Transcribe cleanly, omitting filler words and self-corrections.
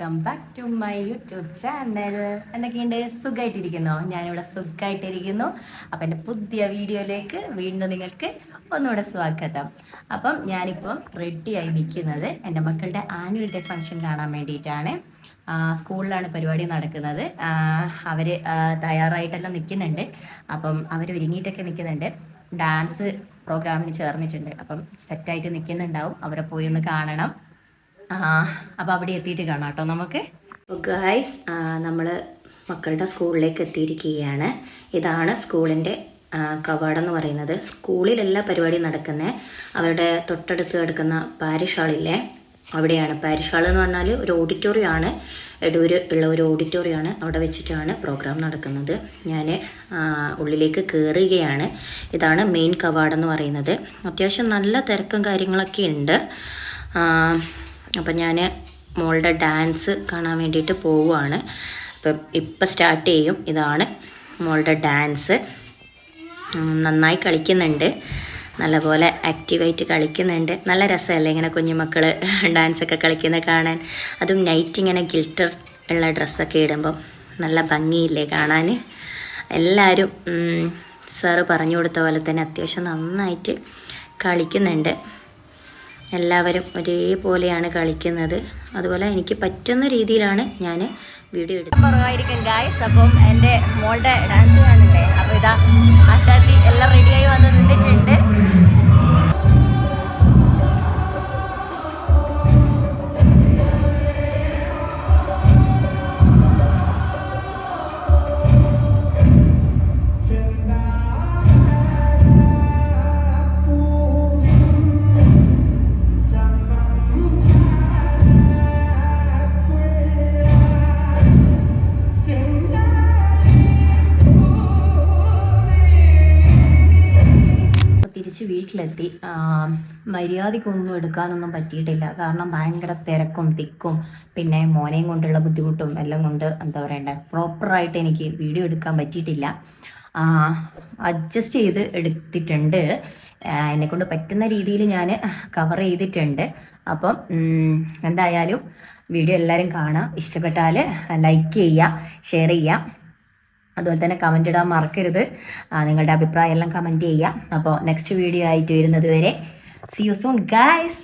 Welcome back to my YouTube channel. എന്തൊക്കെയുണ്ട്? സുഖമായിട്ടിരിക്കുന്നോ? ഞാനിവിടെ സുഖമായിട്ടിരിക്കുന്നു. അപ്പം എൻ്റെ പുതിയ വീഡിയോയിലേക്ക് വീണ്ടും നിങ്ങൾക്ക് ഒന്നുകൂടെ സ്വാഗതം. അപ്പം ഞാനിപ്പം റെഡിയായി നിൽക്കുന്നത് എൻ്റെ മക്കളുടെ ആനുവൽ ഡേ ഫംഗ്ഷൻ കാണാൻ വേണ്ടിയിട്ടാണ്. സ്കൂളിലാണ് പരിപാടി നടക്കുന്നത്. അവർ തയ്യാറായിട്ടെല്ലാം നിൽക്കുന്നുണ്ട്. അപ്പം അവർ ഒരുങ്ങിയിട്ടൊക്കെ നിൽക്കുന്നുണ്ട്. ഡാൻസ് പ്രോഗ്രാമിന് ചേർന്നിട്ടുണ്ട്. അപ്പം സെറ്റായിട്ട് നിൽക്കുന്നുണ്ടാവും. അവരെ പോയി ഒന്ന് കാണണം. അപ്പോൾ അവിടെ എത്തിയിട്ട് കാണാം കേട്ടോ നമുക്ക്. ഗായ്സ്, നമ്മൾ മക്കളുടെ സ്കൂളിലേക്ക് എത്തിയിരിക്കുകയാണ്. ഇതാണ് സ്കൂളിൻ്റെ കവാടം എന്ന് പറയുന്നത്. സ്കൂളിലെല്ലാ പരിപാടിയും നടക്കുന്നത് അവരുടെ തൊട്ടടുത്ത് കിടക്കുന്ന പാരിഷ് ഹാളില്ലേ, അവിടെയാണ്. പാരിഷ് ഹാൾ എന്ന് പറഞ്ഞാൽ ഒരു ഓഡിറ്റോറിയമാണ്, എടൂർ ഉള്ള ഒരു ഓഡിറ്റോറിയമാണ്. അവിടെ വെച്ചിട്ടാണ് പ്രോഗ്രാം നടക്കുന്നത്. ഞാൻ ഉള്ളിലേക്ക് കയറുകയാണ്. ഇതാണ് മെയിൻ കവാടം എന്ന് പറയുന്നത്. അത്യാവശ്യം നല്ല തിരക്കും കാര്യങ്ങളൊക്കെ ഉണ്ട്. അപ്പം ഞാൻ മോളുടെ ഡാൻസ് കാണാൻ വേണ്ടിയിട്ട് പോവുകയാണ്. ഇപ്പം സ്റ്റാർട്ട് ചെയ്യും. ഇതാണ് മോളുടെ ഡാൻസ്. നന്നായി കളിക്കുന്നുണ്ട്, നല്ലപോലെ ആക്റ്റീവായിട്ട് കളിക്കുന്നുണ്ട്. നല്ല രസമല്ലേ ഇങ്ങനെ കുഞ്ഞുമക്കൾ ഡാൻസൊക്കെ കളിക്കുന്നത് കാണാൻ? അതും നൈറ്റ് ഇങ്ങനെ ഗിൽറ്റർ ഉള്ള ഡ്രസ്സൊക്കെ ഇടുമ്പം നല്ല ഭംഗിയില്ലേ കാണാൻ? എല്ലാവരും സാറ് പറഞ്ഞു കൊടുത്ത പോലെ തന്നെ അത്യാവശ്യം നന്നായിട്ട് കളിക്കുന്നുണ്ട്. എല്ലാവരും ഒരേപോലെയാണ് കളിക്കുന്നത്. അതുപോലെ എനിക്ക് പറ്റുന്ന രീതിയിലാണ് ഞാൻ വീഡിയോ എടുക്കുന്നത്. കുറവായിരിക്കും ഗായ്സ്. അപ്പം എൻ്റെ മോളുടെ ഡാൻസ് കാണണ്ടേ? അപ്പോൾ ഇതാ ആശാത്തി എല്ലാം റെഡിയായി വന്ന് നിന്നിട്ടുണ്ട്. തിരിച്ച് വീട്ടിലെത്തി. മര്യാദയ്ക്കൊന്നും എടുക്കാനൊന്നും പറ്റിയിട്ടില്ല. കാരണം ഭയങ്കര തിരക്കും തിക്കും പിന്നെ മോനെയും കൊണ്ടുള്ള ബുദ്ധിമുട്ടും എല്ലാം കൊണ്ട് എന്താ പറയണ്ടേ, പ്രോപ്പറായിട്ട് എനിക്ക് വീഡിയോ എടുക്കാൻ പറ്റിയിട്ടില്ല. അഡ്ജസ്റ്റ് ചെയ്ത് എടുത്തിട്ടുണ്ട്. എന്നെക്കൊണ്ട് പറ്റുന്ന രീതിയിൽ ഞാൻ കവർ ചെയ്തിട്ടുണ്ട്. അപ്പം എന്തായാലും വീഡിയോ എല്ലാവരും കാണാം. ഇഷ്ടപ്പെട്ടാൽ ലൈക്ക് ചെയ്യുക, ഷെയർ ചെയ്യുക. അതുപോലെ തന്നെ കമൻ്റ് ഇടാൻ മറക്കരുത്. നിങ്ങളുടെ അഭിപ്രായം എല്ലാം കമൻറ്റ് ചെയ്യുക. അപ്പോൾ നെക്സ്റ്റ് വീഡിയോ ആയിട്ട് വരുന്നത് വരെ സീ യു സൂൺ ഗൈസ്.